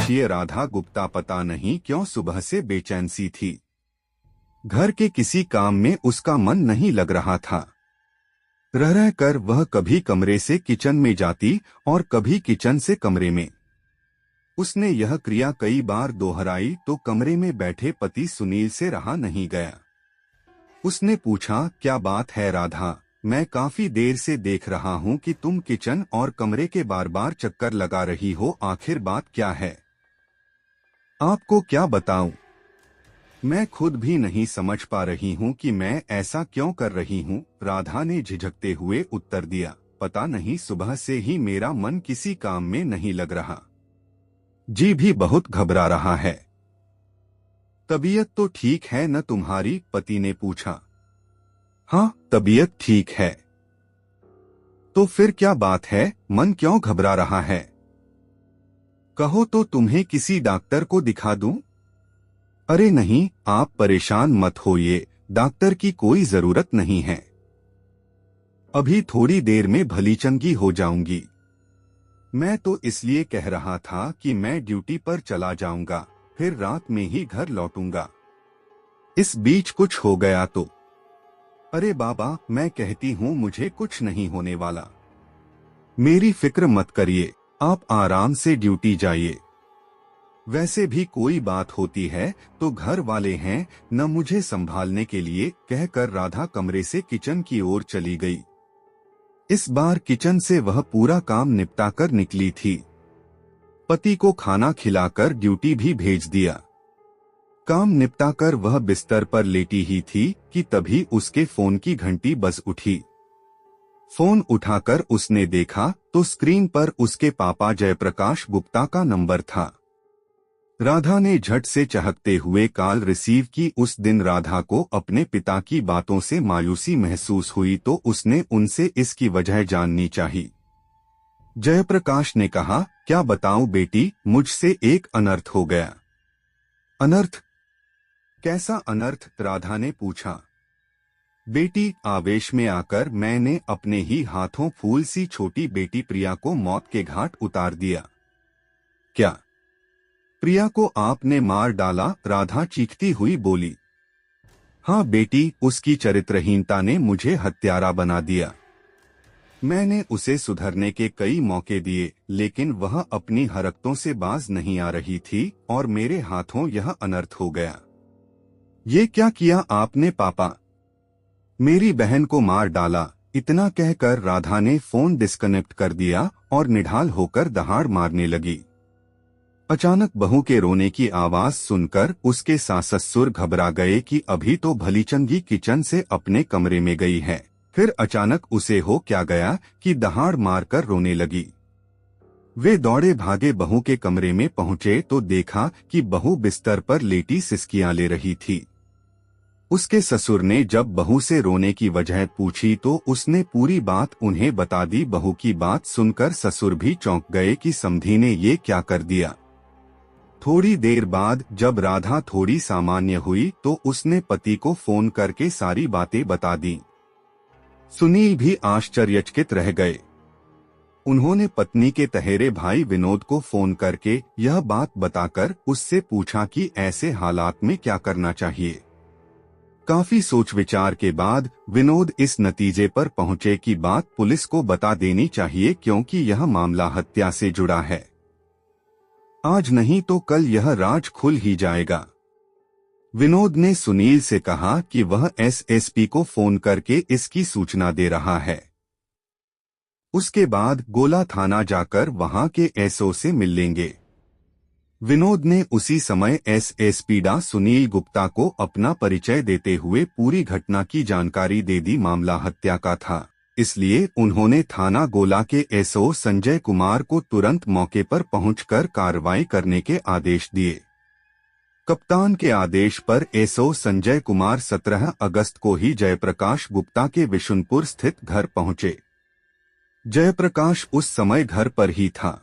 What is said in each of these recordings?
सोचिए, राधा गुप्ता पता नहीं क्यों सुबह से बेचैन सी थी। घर के किसी काम में उसका मन नहीं लग रहा था। रह रह कर वह कभी कमरे से किचन में जाती और कभी किचन से कमरे में। उसने यह क्रिया कई बार दोहराई तो कमरे में बैठे पति सुनील से रहा नहीं गया। उसने पूछा, क्या बात है राधा, मैं काफी देर से देख रहा हूँ कि तुम किचन और कमरे के बार बार चक्कर लगा रही हो, आखिर बात क्या है? आपको क्या बताऊं, मैं खुद भी नहीं समझ पा रही हूँ कि मैं ऐसा क्यों कर रही हूँ, राधा ने झिझकते हुए उत्तर दिया। पता नहीं, सुबह से ही मेरा मन किसी काम में नहीं लग रहा, जी भी बहुत घबरा रहा है। तबीयत तो ठीक है न तुम्हारी? पति ने पूछा। हाँ, तबीयत ठीक है। तो फिर क्या बात है, मन क्यों घबरा रहा है? कहो तो तुम्हें किसी डॉक्टर को दिखा दूं? अरे नहीं, आप परेशान मत होइए, डॉक्टर की कोई जरूरत नहीं है। अभी थोड़ी देर में भलीचंगी हो जाऊंगी। मैं तो इसलिए कह रहा था कि मैं ड्यूटी पर चला जाऊंगा, फिर रात में ही घर लौटूंगा। इस बीच कुछ हो गया तो? अरे बाबा, मैं कहती हूँ मुझे कुछ नहीं होने वाला। मेरी फिक्र मत करिए, आप आराम से ड्यूटी जाइए। वैसे भी कोई बात होती है तो घर वाले हैं न मुझे संभालने के लिए, कहकर राधा कमरे से किचन की ओर चली गई। इस बार किचन से वह पूरा काम निपटा कर निकली थी। पति को खाना खिलाकर ड्यूटी भी भेज दिया। काम निपटाकर वह बिस्तर पर लेटी ही थी कि तभी उसके फोन की घंटी बज उठी। फोन उठाकर उसने देखा तो स्क्रीन पर उसके पापा जयप्रकाश गुप्ता का नंबर था। राधा ने झट से चहकते हुए कॉल रिसीव की। उस दिन राधा को अपने पिता की बातों से मायूसी महसूस हुई तो उसने उनसे इसकी वजह जाननी चाहिए। जयप्रकाश ने कहा, क्या बताऊं बेटी, मुझसे एक अनर्थ हो गया। अनर्थ? कैसा अनर्थ? राधा ने पूछा। बेटी, आवेश में आकर मैंने अपने ही हाथों फूल सी छोटी बेटी प्रिया को मौत के घाट उतार दिया। क्या प्रिया को आपने मार डाला? राधा चीखती हुई बोली। हाँ बेटी, उसकी चरित्रहीनता ने मुझे हत्यारा बना दिया। मैंने उसे सुधरने के कई मौके दिए, लेकिन वह अपनी हरकतों से बाज नहीं आ रही थी और मेरे हाथों यह अनर्थ हो गया। ये क्या किया आपने पापा? मेरी बहन को मार डाला। इतना कहकर राधा ने फोन डिस्कनेक्ट कर दिया और निढाल होकर दहाड़ मारने लगी। अचानक बहू के रोने की आवाज सुनकर उसके सास-ससुर घबरा गए कि अभी तो भलीचंगी किचन से अपने कमरे में गई है, फिर अचानक उसे हो क्या गया कि दहाड़ मारकर रोने लगी। वे दौड़े भागे बहू के कमरे में पहुंचे तो देखा कि बहू बिस्तर पर लेटी सिसकियां ले रही थी। उसके ससुर ने जब बहू से रोने की वजह पूछी तो उसने पूरी बात उन्हें बता दी। बहू की बात सुनकर ससुर भी चौंक गए कि समधी ने ये क्या कर दिया। थोड़ी देर बाद जब राधा थोड़ी सामान्य हुई तो उसने पति को फोन करके सारी बातें बता दी। सुनील भी आश्चर्यचकित रह गए। उन्होंने पत्नी के तहेरे भाई विनोद को फोन करके यह बात बताकर उससे पूछा कि ऐसे हालात में क्या करना चाहिए। काफी सोच विचार के बाद विनोद इस नतीजे पर पहुंचे कि बात पुलिस को बता देनी चाहिए, क्योंकि यह मामला हत्या से जुड़ा है। आज नहीं तो कल यह राज खुल ही जाएगा। विनोद ने सुनील से कहा कि वह एसएसपी को फोन करके इसकी सूचना दे रहा है। उसके बाद गोला थाना जाकर वहां के एसओ से मिल लेंगे। विनोद ने उसी समय एसएसपी डा सुनील गुप्ता को अपना परिचय देते हुए पूरी घटना की जानकारी दे दी। मामला हत्या का था, इसलिए उन्होंने थाना गोला के एसओ संजय कुमार को तुरंत मौके पर पहुंचकर कार्रवाई करने के आदेश दिए। कप्तान के आदेश पर एसओ संजय कुमार 17 अगस्त को ही जयप्रकाश गुप्ता के विशुनपुर स्थित घर पहुंचे। जयप्रकाश उस समय घर पर ही था।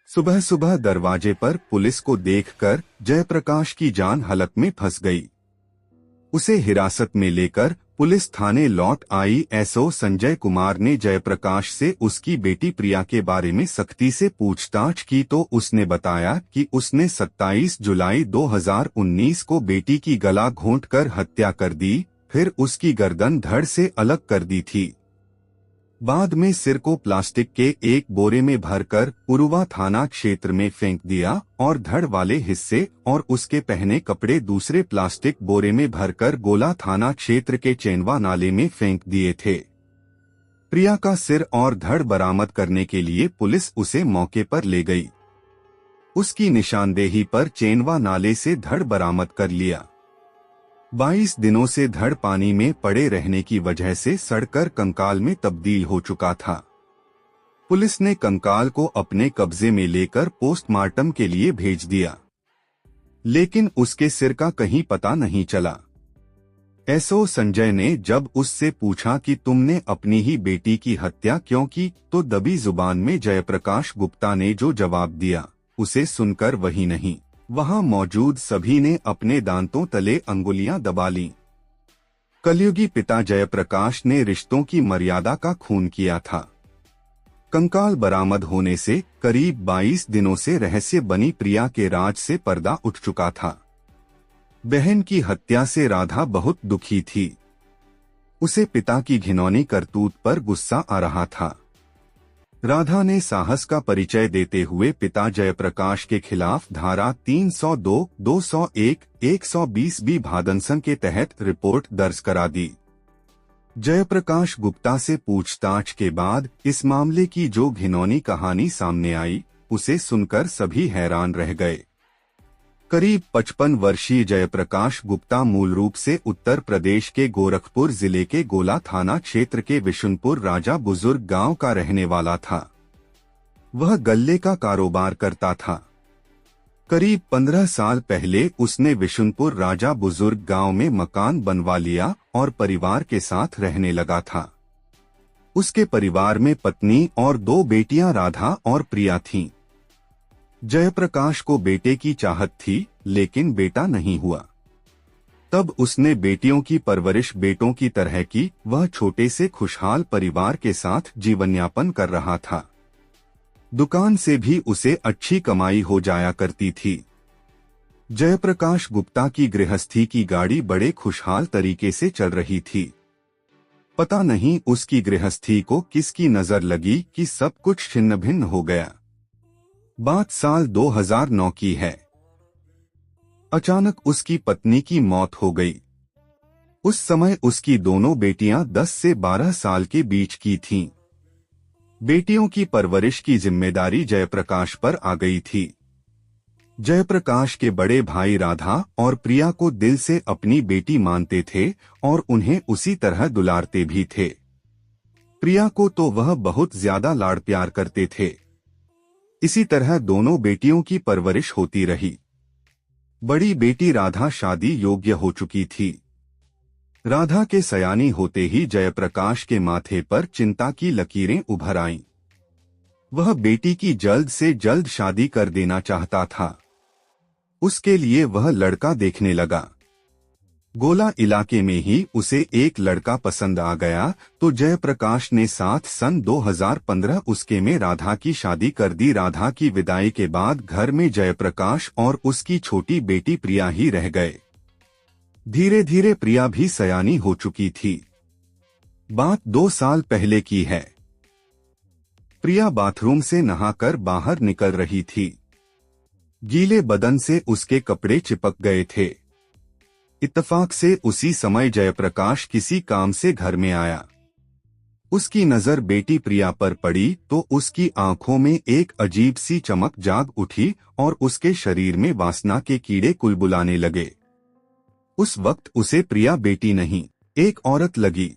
सुबह सुबह दरवाजे पर पुलिस को देखकर जयप्रकाश की जान हलक में फंस गई। उसे हिरासत में लेकर पुलिस थाने लौट आई एसओ संजय कुमार ने जयप्रकाश से उसकी बेटी प्रिया के बारे में सख्ती से पूछताछ की तो उसने बताया कि उसने 27 जुलाई 2019 को बेटी की गला घोंटकर हत्या कर दी, फिर उसकी गर्दन धड़ से अलग कर दी थी। बाद में सिर को प्लास्टिक के एक बोरे में भरकर पुरुवा थाना क्षेत्र में फेंक दिया और धड़ वाले हिस्से और उसके पहने कपड़े दूसरे प्लास्टिक बोरे में भरकर गोला थाना क्षेत्र के चेनवा नाले में फेंक दिए थे। प्रिया का सिर और धड़ बरामद करने के लिए पुलिस उसे मौके पर ले गई। उसकी निशानदेही पर चेनवा नाले से धड़ बरामद कर लिया। 22 दिनों से धड़ पानी में पड़े रहने की वजह से सड़कर कंकाल में तब्दील हो चुका था। पुलिस ने कंकाल को अपने कब्जे में लेकर पोस्टमार्टम के लिए भेज दिया, लेकिन उसके सिर का कहीं पता नहीं चला। एसओ संजय ने जब उससे पूछा कि तुमने अपनी ही बेटी की हत्या क्यों की, तो दबी जुबान में जयप्रकाश गुप्ता ने जो जवाब दिया, उसे सुनकर वही नहीं, वहां मौजूद सभी ने अपने दांतों तले अंगुलियां दबा लीं। कलयुगी पिता जयप्रकाश ने रिश्तों की मर्यादा का खून किया था। कंकाल बरामद होने से करीब 22 दिनों से रहस्य बनी प्रिया के राज से पर्दा उठ चुका था। बहन की हत्या से राधा बहुत दुखी थी। उसे पिता की घिनौनी करतूत पर गुस्सा आ रहा था। राधा ने साहस का परिचय देते हुए पिता जयप्रकाश के खिलाफ धारा 302, 201, 120 बी भादनसन के तहत रिपोर्ट दर्ज करा दी। जयप्रकाश गुप्ता से पूछताछ के बाद इस मामले की जो घिनौनी कहानी सामने आई, उसे सुनकर सभी हैरान रह गए। करीब 55 वर्षीय जयप्रकाश गुप्ता मूल रूप से उत्तर प्रदेश के गोरखपुर जिले के गोला थाना क्षेत्र के विशुनपुर राजा बुजुर्ग गांव का रहने वाला था। वह गल्ले का कारोबार करता था। करीब 15 साल पहले उसने विशुनपुर राजा बुजुर्ग गांव में मकान बनवा लिया और परिवार के साथ रहने लगा था। उसके परिवार में पत्नी और 2 बेटियां राधा और प्रिया थीं। जयप्रकाश को बेटे की चाहत थी, लेकिन बेटा नहीं हुआ। तब उसने बेटियों की परवरिश बेटों की तरह की। वह छोटे से खुशहाल परिवार के साथ जीवनयापन कर रहा था। दुकान से भी उसे अच्छी कमाई हो जाया करती थी। जयप्रकाश गुप्ता की गृहस्थी की गाड़ी बड़े खुशहाल तरीके से चल रही थी। पता नहीं उसकी गृहस्थी को किसकी नजर लगी कि सब कुछ छिन्न भिन्न हो गया। बात साल 2009 की है। अचानक उसकी पत्नी की मौत हो गई। उस समय उसकी दोनों बेटियां 10 से 12 साल के बीच की थीं। बेटियों की परवरिश की जिम्मेदारी जयप्रकाश पर आ गई थी। जयप्रकाश के बड़े भाई राधा और प्रिया को दिल से अपनी बेटी मानते थे और उन्हें उसी तरह दुलारते भी थे। प्रिया को तो वह बहुत ज्यादा लाड़ प्यार करते थे। इसी तरह दोनों बेटियों की परवरिश होती रही। बड़ी बेटी राधा शादी योग्य हो चुकी थी। राधा के सयानी होते ही जयप्रकाश के माथे पर चिंता की लकीरें उभर आईं। वह बेटी की जल्द से जल्द शादी कर देना चाहता था। उसके लिए वह लड़का देखने लगा। गोला इलाके में ही उसे एक लड़का पसंद आ गया तो जयप्रकाश ने साथ सन 2015 उसके में राधा की शादी कर दी। राधा की विदाई के बाद घर में जयप्रकाश और उसकी छोटी बेटी प्रिया ही रह गए। धीरे धीरे प्रिया भी सयानी हो चुकी थी। बात 2 साल पहले की है। प्रिया बाथरूम से नहाकर बाहर निकल रही थी। गीले बदन से उसके कपड़े चिपक गए थे। इत्तफाक से उसी समय जयप्रकाश किसी काम से घर में आया। उसकी नजर बेटी प्रिया पर पड़ी तो उसकी आंखों में एक अजीब सी चमक जाग उठी और उसके शरीर में वासना के कीड़े कुलबुलाने लगे। उस वक्त उसे प्रिया बेटी नहीं, एक औरत लगी।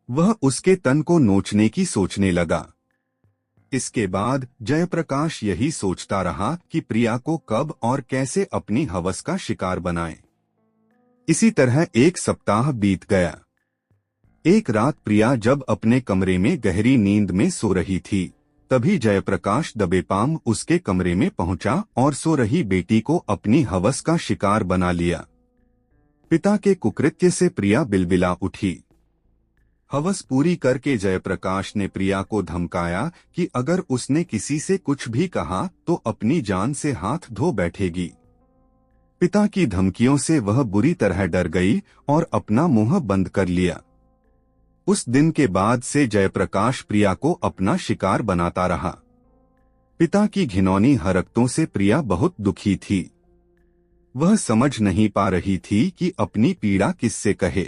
वह उसके तन को नोचने की सोचने लगा। इसके बाद जयप्रकाश यही सोचता रहा कि प्रिया को कब और कैसे अपनी हवस का शिकार बनाए। इसी तरह 1 सप्ताह बीत गया। एक रात प्रिया जब अपने कमरे में गहरी नींद में सो रही थी, तभी जयप्रकाश दबेपाम उसके कमरे में पहुंचा और सो रही बेटी को अपनी हवस का शिकार बना लिया। पिता के कुकृत्य से प्रिया बिलबिला उठी। हवस पूरी करके जयप्रकाश ने प्रिया को धमकाया कि अगर उसने किसी से कुछ भी कहा तो अपनी जान से हाथ धो बैठेगी। पिता की धमकियों से वह बुरी तरह डर गई और अपना मुंह बंद कर लिया। उस दिन के बाद से जयप्रकाश प्रिया को अपना शिकार बनाता रहा। पिता की घिनौनी हरकतों से प्रिया बहुत दुखी थी। वह समझ नहीं पा रही थी कि अपनी पीड़ा किससे कहे।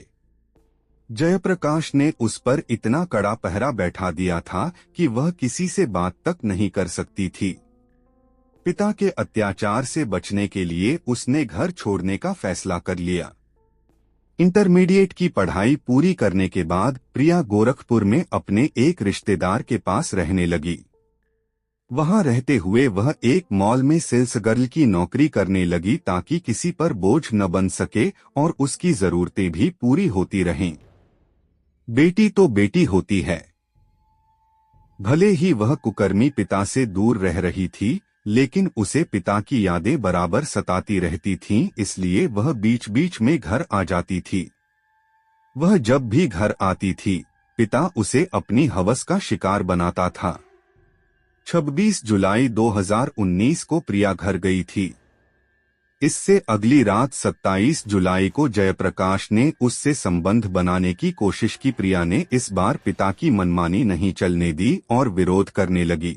जयप्रकाश ने उस पर इतना कड़ा पहरा बैठा दिया था कि वह किसी से बात तक नहीं कर सकती थी। पिता के अत्याचार से बचने के लिए उसने घर छोड़ने का फैसला कर लिया। इंटरमीडिएट की पढ़ाई पूरी करने के बाद प्रिया गोरखपुर में अपने एक रिश्तेदार के पास रहने लगी। वहां रहते हुए वह एक मॉल में सेल्स गर्ल की नौकरी करने लगी ताकि किसी पर बोझ न बन सके और उसकी जरूरतें भी पूरी होती रहें। बेटी तो बेटी होती है। भले ही वह कुकर्मी पिता से दूर रह रही थी, लेकिन उसे पिता की यादें बराबर सताती रहती थीं, इसलिए वह बीच बीच में घर आ जाती थी। वह जब भी घर आती थी, पिता उसे अपनी हवस का शिकार बनाता था। 26 जुलाई 2019 को प्रिया घर गई थी। इससे अगली रात 27 जुलाई को जयप्रकाश ने उससे संबंध बनाने की कोशिश की। प्रिया ने इस बार पिता की मनमानी नहीं चलने दी और विरोध करने लगी।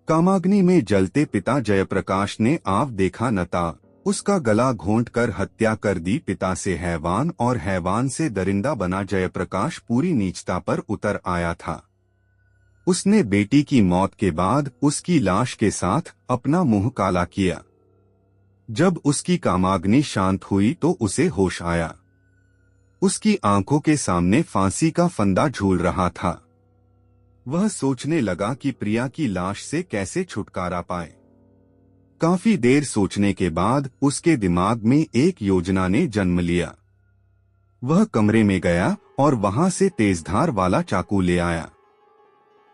कामाग्नि में जलते पिता जयप्रकाश ने आव देखा न था, उसका गला घोंटकर हत्या कर दी। पिता से हैवान और हैवान से दरिंदा बना जयप्रकाश पूरी नीचता पर उतर आया था। उसने बेटी की मौत के बाद उसकी लाश के साथ अपना मुंह काला किया। जब उसकी कामाग्नि शांत हुई तो उसे होश आया। उसकी आंखों के सामने फांसी का फंदा झूल रहा था। वह सोचने लगा कि प्रिया की लाश से कैसे छुटकारा पाए। काफी देर सोचने के बाद उसके दिमाग में एक योजना ने जन्म लिया। वह कमरे में गया और वहां से तेजधार वाला चाकू ले आया।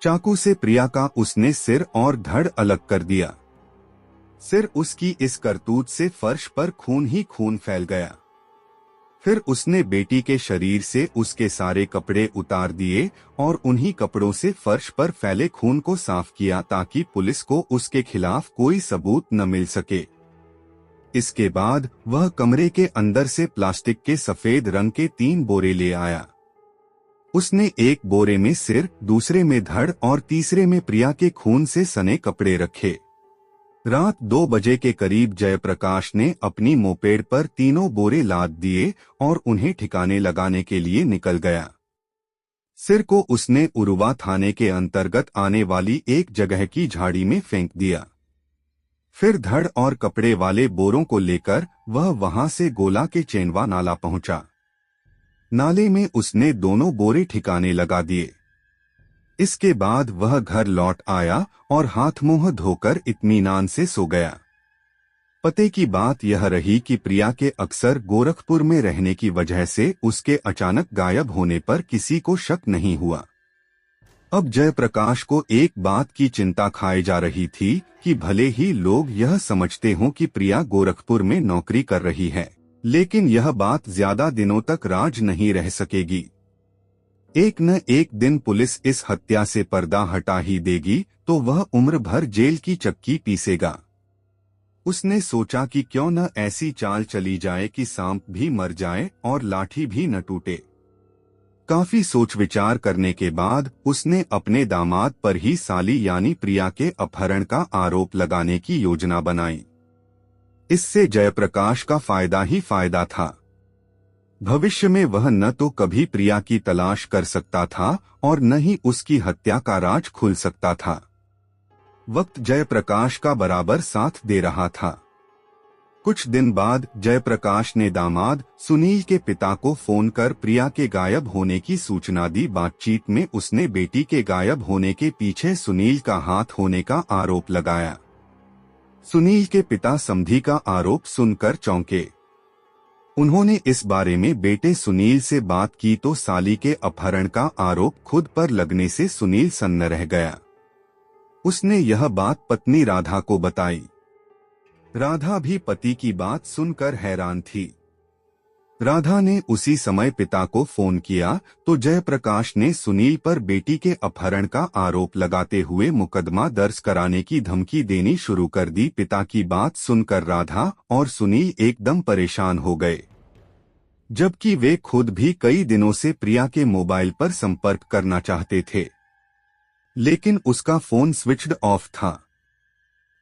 चाकू से प्रिया का उसने सिर और धड़ अलग कर दिया। सिर उसकी इस करतूत से फर्श पर खून ही खून फैल गया। फिर उसने बेटी के शरीर से उसके सारे कपड़े उतार दिए और उन्हीं कपड़ों से फर्श पर फैले खून को साफ किया ताकि पुलिस को उसके खिलाफ कोई सबूत न मिल सके। इसके बाद वह कमरे के अंदर से प्लास्टिक के सफेद रंग के 3 बोरे ले आया। उसने एक बोरे में सिर, दूसरे में धड़ और तीसरे में प्रिया के खून से सने कपड़े रखे। रात 2 बजे के करीब जयप्रकाश ने अपनी मोपेड पर तीनों बोरे लाद दिए और उन्हें ठिकाने लगाने के लिए निकल गया। सिर को उसने उरुवा थाने के अंतर्गत आने वाली एक जगह की झाड़ी में फेंक दिया। फिर धड़ और कपड़े वाले बोरों को लेकर वह वहां से गोला के चेनवा नाला पहुंचा। नाले में उसने दोनों बोरे ठिकाने लगा दिए। इसके बाद वह घर लौट आया और हाथ मुंह धोकर इत्मीनान से सो गया। पते की बात यह रही कि प्रिया के अक्सर गोरखपुर में रहने की वजह से उसके अचानक गायब होने पर किसी को शक नहीं हुआ। अब जयप्रकाश को एक बात की चिंता खाई जा रही थी कि भले ही लोग यह समझते हों कि प्रिया गोरखपुर में नौकरी कर रही है, लेकिन यह बात ज्यादा दिनों तक राज नहीं रह सकेगी। एक न एक दिन पुलिस इस हत्या से पर्दा हटा ही देगी तो वह उम्र भर जेल की चक्की पीसेगा। उसने सोचा कि क्यों न ऐसी चाल चली जाए कि सांप भी मर जाए और लाठी भी न टूटे। काफी सोच विचार करने के बाद उसने अपने दामाद पर ही साली यानी प्रिया के अपहरण का आरोप लगाने की योजना बनाई। इससे जयप्रकाश का फायदा ही फायदा था। भविष्य में वह न तो कभी प्रिया की तलाश कर सकता था और न ही उसकी हत्या का राज खुल सकता था। वक्त जयप्रकाश का बराबर साथ दे रहा था। कुछ दिन बाद जयप्रकाश ने दामाद सुनील के पिता को फोन कर प्रिया के गायब होने की सूचना दी। बातचीत में उसने बेटी के गायब होने के पीछे सुनील का हाथ होने का आरोप लगाया। सुनील के पिता समधी का आरोप सुनकर चौंके। उन्होंने इस बारे में बेटे सुनील से बात की तो साली के अपहरण का आरोप खुद पर लगने से सुनील सन्न रह गया। उसने यह बात पत्नी राधा को बताई। राधा भी पति की बात सुनकर हैरान थी। राधा ने उसी समय पिता को फोन किया तो जयप्रकाश ने सुनील पर बेटी के अपहरण का आरोप लगाते हुए मुकदमा दर्ज कराने की धमकी देनी शुरू कर दी। पिता की बात सुनकर राधा और सुनील एकदम परेशान हो गए, जबकि वे खुद भी कई दिनों से प्रिया के मोबाइल पर संपर्क करना चाहते थे, लेकिन उसका फोन स्विच्ड ऑफ था।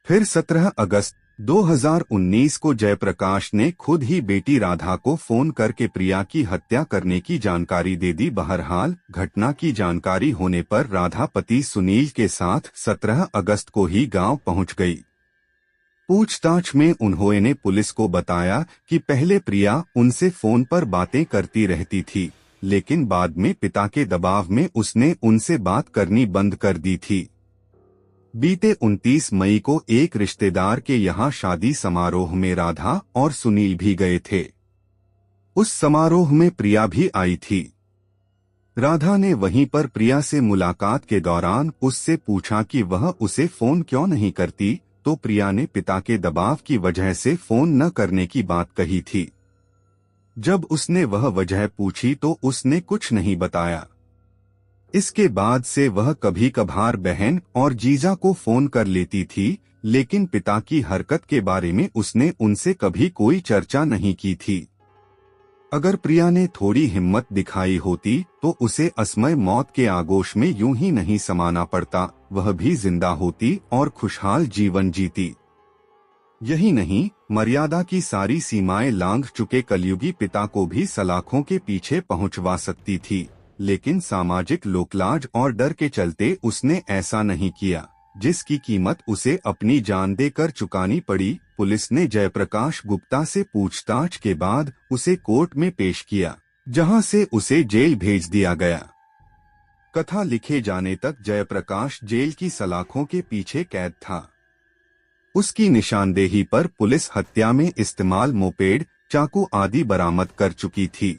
फिर 17 अगस्त 2019 को जयप्रकाश ने खुद ही बेटी राधा को फोन करके प्रिया की हत्या करने की जानकारी दे दी। बहरहाल घटना की जानकारी होने पर राधा पति सुनील के साथ 17 अगस्त को ही गांव पहुंच गई। पूछताछ में उन्होंने पुलिस को बताया कि पहले प्रिया उनसे फोन पर बातें करती रहती थी, लेकिन बाद में पिता के दबाव में उसने उनसे बात करनी बंद कर दी थी। बीते 29 मई को एक रिश्तेदार के यहाँ शादी समारोह में राधा और सुनील भी गए थे। उस समारोह में प्रिया भी आई थी। राधा ने वहीं पर प्रिया से मुलाकात के दौरान उससे पूछा कि वह उसे फोन क्यों नहीं करती, तो प्रिया ने पिता के दबाव की वजह से फोन न करने की बात कही थी। जब उसने वह वजह पूछी तो उसने कुछ नहीं बताया। इसके बाद से वह कभी कभार बहन और जीजा को फोन कर लेती थी, लेकिन पिता की हरकत के बारे में उसने उनसे कभी कोई चर्चा नहीं की थी। अगर प्रिया ने थोड़ी हिम्मत दिखाई होती तो उसे असमय मौत के आगोश में यूं ही नहीं समाना पड़ता, वह भी जिंदा होती और खुशहाल जीवन जीती। यही नहीं, मर्यादा की सारी सीमाएं लांघ चुके कलयुगी पिता को भी सलाखों के पीछे पहुंचवा सकती थी, लेकिन सामाजिक लोकलाज और डर के चलते उसने ऐसा नहीं किया, जिसकी कीमत उसे अपनी जान देकर चुकानी पड़ी। पुलिस ने जयप्रकाश गुप्ता से पूछताछ के बाद उसे कोर्ट में पेश किया, जहां से उसे जेल भेज दिया गया। कथा लिखे जाने तक जयप्रकाश जेल की सलाखों के पीछे कैद था। उसकी निशानदेही पर पुलिस हत्या में इस्तेमाल मोपेड, चाकू आदि बरामद कर चुकी थी।